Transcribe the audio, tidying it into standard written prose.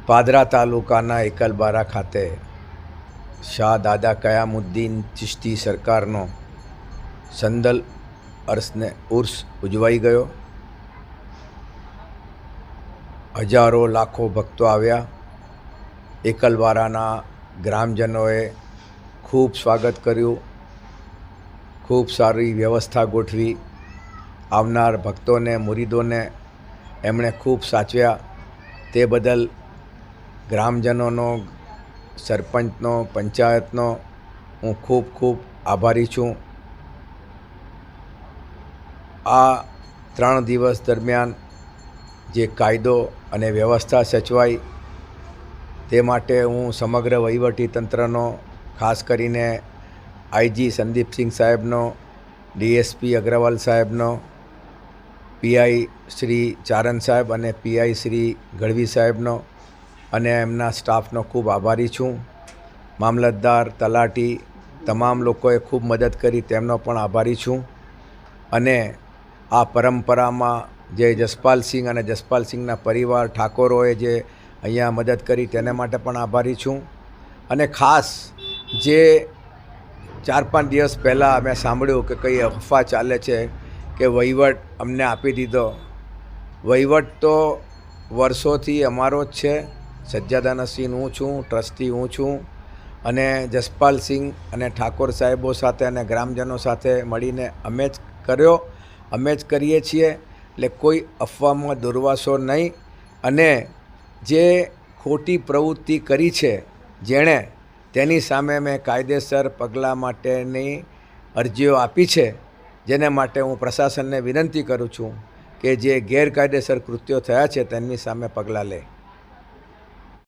પાદરા તાલુકાના એકલબારા ખાતે શાહ દાદા કયામુદ્દીન ચિશ્તી સરકારનો સંદલ અરસને ઉર્સ ઉજવાઈ ગયો। હજારો લાખો ભક્તો આવ્યા। એકલબારાના ગ્રામજનોએ ખૂબ સ્વાગત કર્યું, ખૂબ સારી વ્યવસ્થા ગોઠવી। આવનાર ભક્તોને, મુરીદોને એમણે ખૂબ સાચવ્યા। તે બદલ ગ્રામજનોનો, સરપંચનો, પંચાયતનો હું ખૂબ ખૂબ આભારી છું। આ 3 દિવસ દરમિયાન જે કાયદો અને વ્યવસ્થા સચવાઈ તે માટે હું સમગ્ર વહીવટી તંત્રનો, ખાસ કરીને આઈજી સંદીપસિંહ સાહેબનો, ડીએસપી અગ્રવાલ સાહેબનો, પીઆઈ શ્રી ચારણ સાહેબ અને પીઆઈ શ્રી ગઢવી સાહેબનો અને એમના સ્ટાફનો ખૂબ આભારી છું। મામલતદાર, તલાટી, તમામ લોકોએ ખૂબ મદદ કરી, તેમનો પણ આભારી છું। અને આ પરંપરામાં જે જસપાલસિંહ અને જસપાલસિંહના પરિવાર ઠાકોરોએ જે અહીંયા મદદ કરી તેને માટે પણ આભારી છું। અને ખાસ જે 4-5 દિવસ પહેલાં મેં સાંભળ્યું કે કંઈ અફવા ચાલે છે કે વહીવટ અમને આપી દીધો। વહીવટ તો વર્ષોથી અમારો જ છે। સજ્જાદા નસીન હું છું, ટ્રસ્ટી હું છું અને જસપાલસિંહ અને ઠાકોર સાહેબો સાથે અને ગ્રામજનો સાથે મળીને અમે જ કર્યો, અમે જ કરીએ છીએ। એટલે કોઈ અફવામાં દુર્વાસો નહીં। અને જે ખોટી પ્રવૃત્તિ કરી છે જેણે, તેની સામે મેં કાયદેસર પગલાં માટેની અરજીઓ આપી છે, જેને માટે હું પ્રશાસનને વિનંતી કરું છું કે જે ગેરકાયદેસર કૃત્યો થયા છે તેમની સામે પગલાં લે।